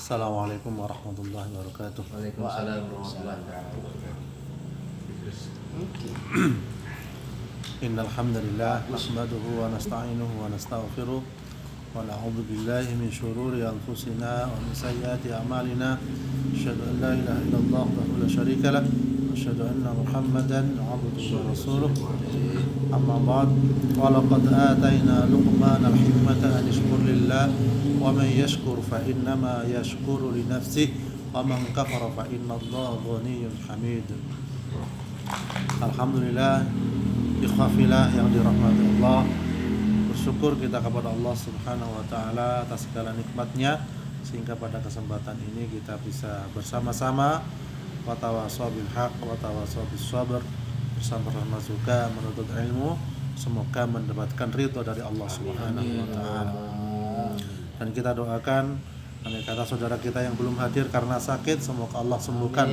Assalamualaikum warahmatullahi wabarakatuh. Waalaikumsalam warahmatullahi wabarakatuh. Innal hamdalillah nahmaduhu wa nasta'inuhu wa nastaghfiruh wa na'udzu billahi min shururi anfusina wa min sayyiati a'malina. Asyhadu an la ilaha illallah wahdahu la syarika lah wa asyhadu anna Muhammadan 'abduhu wa rasuluh. Amma ba'd. Wa laqad atayna Luqmana al-hikmata an yashkur lillah wa man yashkur fa innama yashkuru li nafsihi wa man kafara fa innallaha ghaniyyun hamid. Alhamdulillah, ikhwafillah yang dirahmati Allah, bersyukur kita kepada Allah Subhanahu wa taala atas segala nikmatnya sehingga pada kesempatan ini kita bisa bersama-sama wa tawassaw bil haqq wa tawassaw bis sabr, bersama-sama juga menuntut ilmu, semoga mendapatkan ridho dari Allah Subhanahu wa taala. Dan kita doakan andai kata saudara kita yang belum hadir karena sakit, semoga Allah sembuhkan.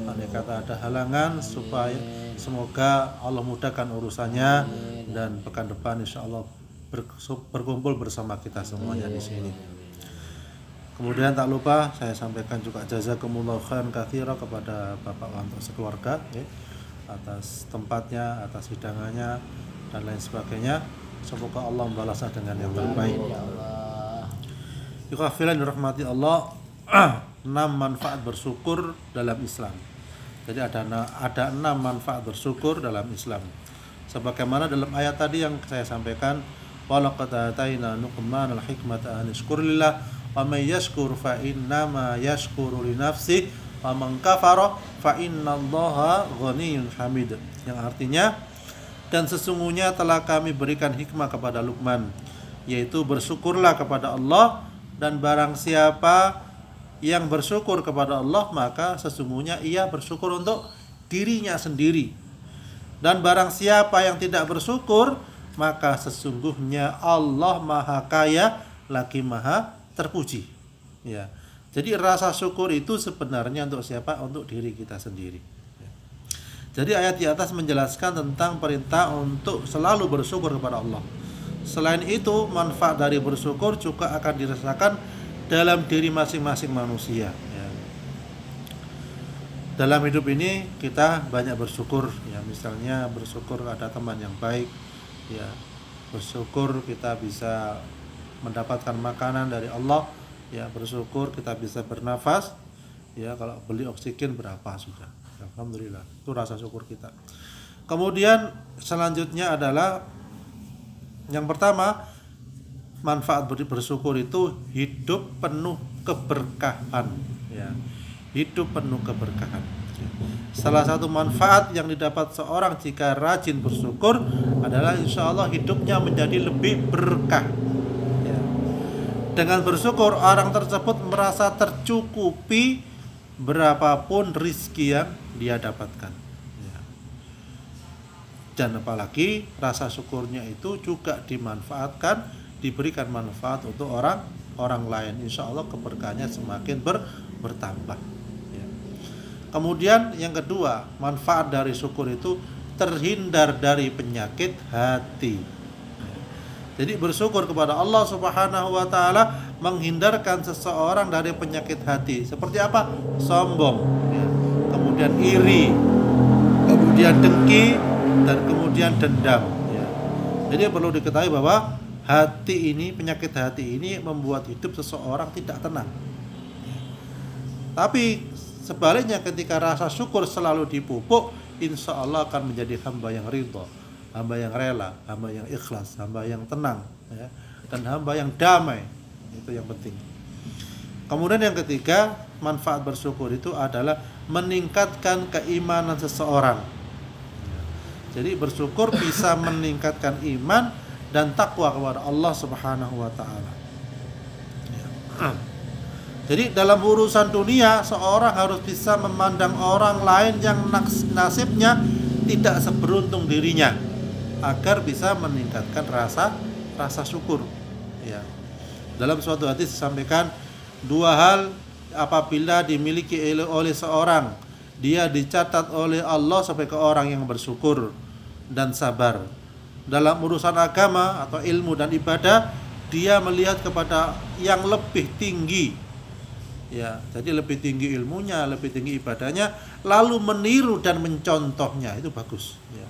Andai kata ada halangan, supaya semoga Allah mudahkan urusannya. Dan pekan depan insya Allah berkumpul bersama kita semuanya di sini. Kemudian tak lupa saya sampaikan juga jazakumullahu khairan katsira kepada Bapak Wanto sekeluarga atas tempatnya, atas hidangannya dan lain sebagainya. Semoga Allah membalasnya dengan yang terbaik. Ikhwafillah dirahmati Allah, 6 manfaat bersyukur dalam Islam. Jadi ada 6 manfaat bersyukur dalam Islam. Sebagaimana dalam ayat tadi yang saya sampaikan, walaqad atayna Luqmana al-hikmata an yashkur lillah wa may yashkur fa innama yashkuru li nafsihi wa man kafara fa innallaha ghaniyyun hamid. Yang artinya, dan sesungguhnya telah kami berikan hikmah kepada Luqman, yaitu bersyukurlah kepada Allah, dan barang siapa yang bersyukur kepada Allah maka sesungguhnya ia bersyukur untuk dirinya sendiri. Dan barang siapa yang tidak bersyukur maka sesungguhnya Allah Maha Kaya lagi Maha Terpuji. Ya. Jadi rasa syukur itu sebenarnya untuk siapa? Untuk diri kita sendiri. Ya. Jadi ayat di atas menjelaskan tentang perintah untuk selalu bersyukur kepada Allah. Selain itu, manfaat dari bersyukur juga akan dirasakan dalam diri masing-masing manusia. Ya. Dalam hidup ini kita banyak bersyukur. Ya, misalnya bersyukur ada teman yang baik. Ya, bersyukur kita bisa mendapatkan makanan dari Allah. Ya, bersyukur kita bisa bernafas. Ya, kalau beli oksigen berapa sudah. Alhamdulillah. Itu rasa syukur kita. Kemudian selanjutnya adalah yang pertama, manfaat bersyukur itu hidup penuh keberkahan. Ya, hidup penuh keberkahan. Salah satu manfaat yang didapat seorang jika rajin bersyukur adalah insya Allah hidupnya menjadi lebih berkah. Ya. Dengan bersyukur orang tersebut merasa tercukupi berapapun rizki yang dia dapatkan. Dan apalagi rasa syukurnya itu juga dimanfaatkan, diberikan manfaat untuk orang lain. Insya Allah keberkahannya semakin bertambah. Ya. Kemudian yang kedua, manfaat dari syukur itu terhindar dari penyakit hati. Ya. Jadi bersyukur kepada Allah Subhanahu wa taala menghindarkan seseorang dari penyakit hati. Seperti apa? Sombong, ya. Kemudian iri, kemudian dengki, dan kemudian dendam. Ya. Jadi perlu diketahui bahwa hati ini, penyakit hati ini membuat hidup seseorang tidak tenang. Tapi sebaliknya ketika rasa syukur selalu dipupuk, insya Allah akan menjadi hamba yang ridho, hamba yang rela, hamba yang ikhlas, hamba yang tenang, ya. Dan hamba yang damai. Itu yang penting. Kemudian yang ketiga, manfaat bersyukur itu adalah meningkatkan keimanan seseorang. Jadi bersyukur bisa meningkatkan iman dan takwa kepada Allah Subhanahu wa taala. Ya. Jadi dalam urusan dunia seorang harus bisa memandang orang lain yang nasibnya tidak seberuntung dirinya agar bisa meningkatkan rasa syukur. Ya. Dalam suatu hadis disampaikan 2 hal apabila dimiliki oleh seorang, dia dicatat oleh Allah sebagai orang yang bersyukur dan sabar. Dalam urusan agama atau ilmu dan ibadah, dia melihat kepada yang lebih tinggi Ya, jadi lebih tinggi ilmunya, lebih tinggi ibadahnya, lalu meniru dan mencontohnya, itu bagus. Ya.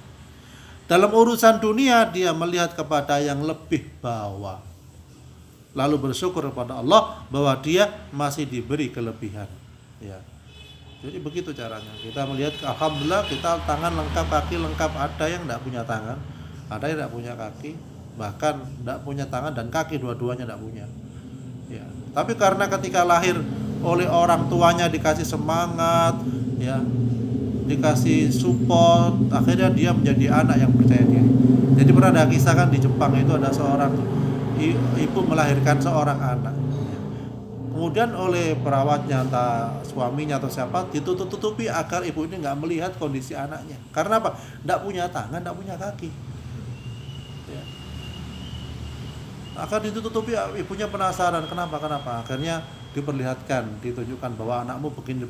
Dalam urusan dunia dia melihat kepada yang lebih bawah, lalu bersyukur kepada Allah bahwa dia masih diberi kelebihan. Ya. Jadi begitu caranya. Kita melihat, alhamdulillah kita tangan lengkap, kaki lengkap. Ada yang tidak punya tangan, ada yang tidak punya kaki, bahkan tidak punya tangan dan kaki, dua-duanya tidak punya. Ya. Tapi karena ketika lahir oleh orang tuanya dikasih semangat, ya, dikasih support, akhirnya dia menjadi anak yang percaya diri. Jadi pernah ada kisah kan di Jepang itu ada seorang ibu melahirkan seorang anak. Kemudian oleh perawatnya, entah suaminya atau siapa, ditutup-tutupi agar ibu ini nggak melihat kondisi anaknya. Karena apa? Nggak punya tangan, nggak punya kaki. Ya. Akan ditutupi, ibunya penasaran kenapa. Akhirnya diperlihatkan, ditunjukkan bahwa anakmu begini.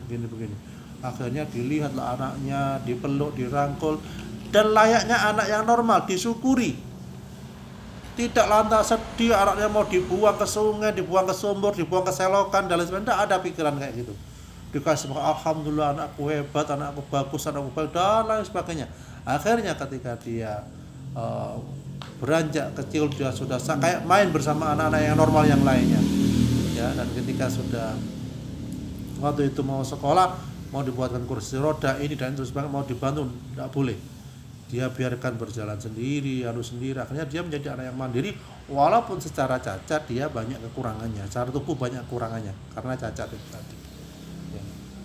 Akhirnya dilihatlah anaknya, dipeluk, dirangkul, dan layaknya anak yang normal, disyukuri. Tidak lantas sedih anaknya mau dibuang ke sungai, dibuang ke sumur, dibuang ke selokan dan lain sebagainya. Tidak ada pikiran kayak gitu. Dikasih alhamdulillah anakku hebat, anakku bagus, anakku baik dan lain sebagainya. Akhirnya ketika dia beranjak kecil, dia sudah kayak main bersama anak-anak yang normal yang lainnya. Ya, dan ketika sudah waktu itu mau sekolah, mau dibuatkan kursi roda ini dan terus mau dibantu, tidak boleh. Dia biarkan berjalan sendiri, sendiri. Akhirnya dia menjadi anak yang mandiri, walaupun secara cacat dia banyak kekurangannya, secara tubuh banyak kekurangannya karena cacat itu tadi. Ya.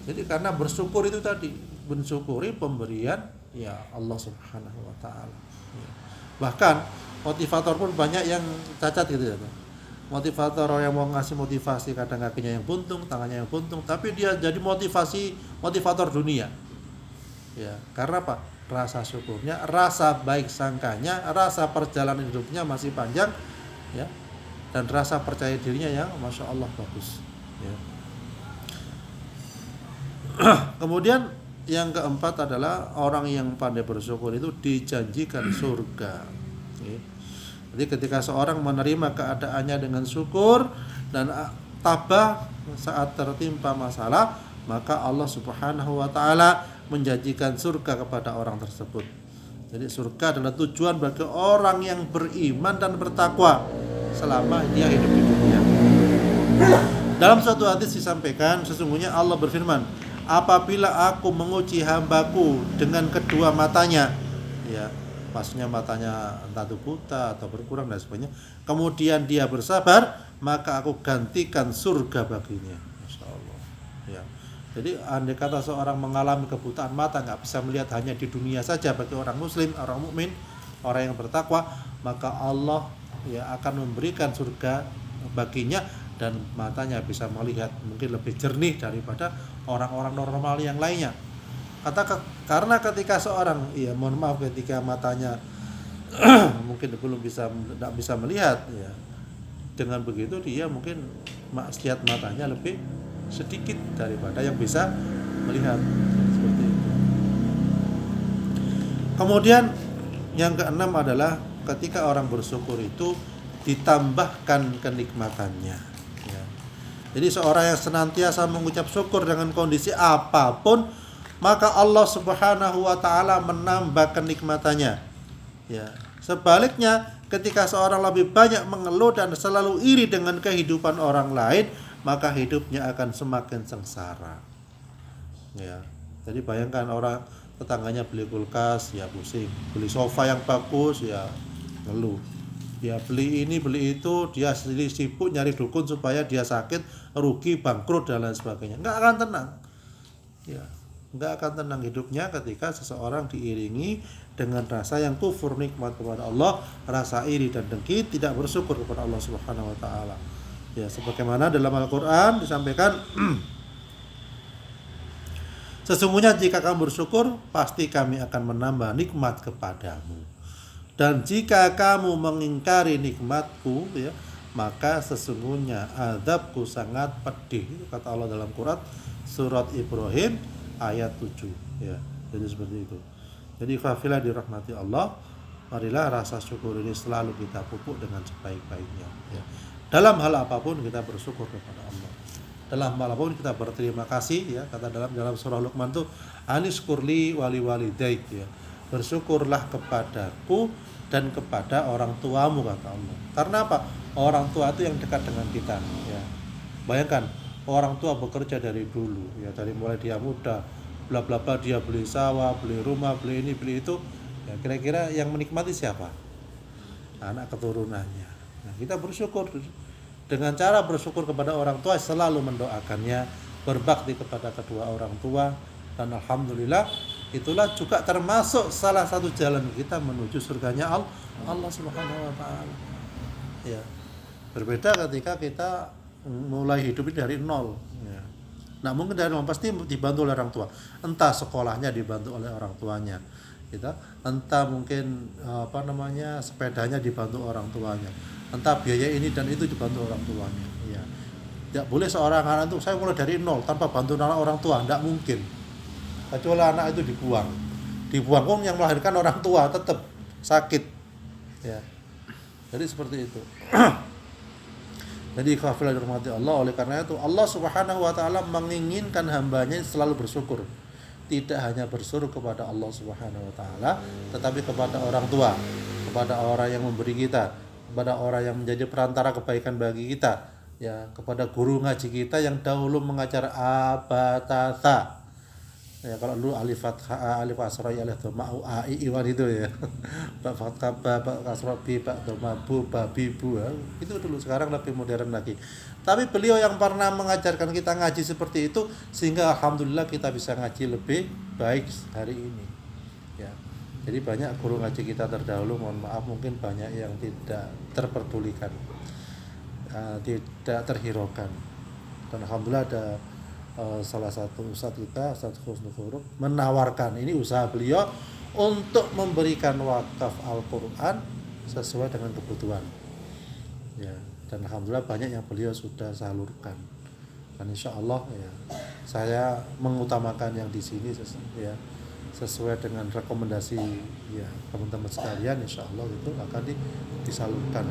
Jadi karena bersyukur itu tadi, mensyukuri pemberian ya Allah Subhanahu Wa Taala. Ya. Bahkan motivator pun banyak yang cacat gitu ya. Motivator yang mau ngasih motivasi kadang kakinya yang buntung, tangannya yang buntung, tapi dia jadi motivator dunia. Ya, karena apa? Rasa syukurnya, rasa baik sangkanya, rasa perjalanan hidupnya masih panjang, ya, dan rasa percaya dirinya yang masya Allah bagus. Ya. Kemudian yang keempat adalah orang yang pandai bersyukur itu dijanjikan surga. Ya. Jadi ketika seorang menerima keadaannya dengan syukur dan tabah saat tertimpa masalah, maka Allah Subhanahu Wa Taala menjanjikan surga kepada orang tersebut. Jadi surga adalah tujuan bagi orang yang beriman dan bertakwa selama dia hidup di dunia. Dalam suatu hadis disampaikan, sesungguhnya Allah berfirman, apabila aku menguji hambaku dengan kedua matanya, ya, maksudnya matanya entah itu buta atau berkurang dan sebagainya, kemudian dia bersabar, maka aku gantikan surga baginya. Masya Allah. Ya. Jadi andai kata seorang mengalami kebutaan mata, nggak bisa melihat hanya di dunia saja bagi orang muslim, orang mukmin, orang yang bertakwa, maka Allah ya akan memberikan surga baginya dan matanya bisa melihat mungkin lebih jernih daripada orang-orang normal yang lainnya. Karena ketika seorang ketika matanya mungkin belum tidak bisa melihat, ya, dengan begitu dia mungkin maksiat matanya lebih sedikit daripada yang bisa melihat, seperti itu. Kemudian yang keenam adalah ketika orang bersyukur itu ditambahkan kenikmatannya. Ya. Jadi seorang yang senantiasa mengucap syukur dengan kondisi apapun, maka Allah Subhanahu Wa Taala menambah kenikmatannya. Ya. Sebaliknya, ketika seorang lebih banyak mengeluh dan selalu iri dengan kehidupan orang lain, maka hidupnya akan semakin sengsara. Ya. Jadi bayangkan orang tetangganya beli kulkas, ya pusing. Beli sofa yang bagus, ya ngeluh. Ya beli ini, beli itu, dia sibuk nyari dukun supaya dia sakit, rugi, bangkrut dan lain sebagainya. Enggak akan tenang. Ya, enggak akan tenang hidupnya ketika seseorang diiringi dengan rasa yang kufur nikmat kepada Allah, rasa iri dan dengki, tidak bersyukur kepada Allah Subhanahu Wa Taala. Ya, sebagaimana dalam Al-Quran disampaikan, sesungguhnya jika kamu bersyukur, pasti kami akan menambah nikmat kepadamu. Dan jika kamu mengingkari nikmatku, ya, maka sesungguhnya azabku sangat pedih. Itu kata Allah dalam Quran surat Ibrahim ayat 7. Ya, jadi seperti itu. Jadi fafilah dirahmati Allah, marilah rasa syukur ini selalu kita pupuk dengan sebaik-baiknya. Ya. Dalam hal apapun kita bersyukur kepada Allah. dalam hal apapun kita berterima kasih ya. Kata dalam surah Luqman tuh aniskurli wali walidaik ya. Bersyukurlah kepadaku dan kepada orang tuamu, kata Allah. Karena apa? Orang tua itu yang dekat dengan kita ya. Bayangkan orang tua bekerja dari dulu ya, dari mulai dia muda bla bla bla, dia beli sawah, beli rumah, beli ini, beli itu. Ya, kira-kira yang menikmati siapa? Anak keturunannya. Nah, kita bersyukur dengan cara bersyukur kepada orang tua, selalu mendoakannya, berbakti kepada kedua orang tua, dan alhamdulillah itulah juga termasuk salah satu jalan kita menuju surganya Allah Subhanahu wa taala. Ya. Berbeda ketika kita mulai hidup dari nol ya. Nah, mungkin dari nol pasti dibantu oleh orang tua. Entah sekolahnya dibantu oleh orang tuanya. Gitu. Entah mungkin sepedanya dibantu orang tuanya. Entah biaya ini dan itu dibantu orang tuanya. Ya. Tidak boleh seorang anak itu saya mulai dari nol tanpa bantuan orang tua, tidak mungkin. Kecuali anak itu dibuang pun yang melahirkan orang tua tetap sakit ya. Jadi seperti itu. Jadi kafilah dirahmati Allah, oleh karena itu Allah Subhanahu wa taala menginginkan hambanya selalu bersyukur. Tidak hanya bersyukur kepada Allah Subhanahu wa taala, tetapi kepada orang tua, kepada orang yang memberi kita, kepada orang yang menjadi perantara kebaikan bagi kita, ya, kepada guru ngaji kita yang dahulu mengajar abatasa. Ya, kalau dulu alif fathah, alif asra, alif dhamma, a i iwan itu ya. Ba fathah, ba kasra, bi, ba dhamma, bu, ba bi, bu. Ya. Itu dulu, sekarang lebih modern lagi. Tapi beliau yang pernah mengajarkan kita ngaji seperti itu, sehingga alhamdulillah kita bisa ngaji lebih baik hari ini. Ya. Jadi banyak guru ngaji kita terdahulu, mohon maaf mungkin banyak yang tidak terperdulikan, tidak terhiraukan. Dan alhamdulillah ada salah satu ustadz kita, Ustadz Husnul Khuluq, menawarkan ini usaha beliau untuk memberikan wakaf Al-Quran sesuai dengan kebutuhan ya, dan alhamdulillah banyak yang beliau sudah salurkan, dan insya Allah ya, saya mengutamakan yang di sini ya, sesuai dengan rekomendasi ya teman-teman sekalian, insya Allah itu akan disalurkan.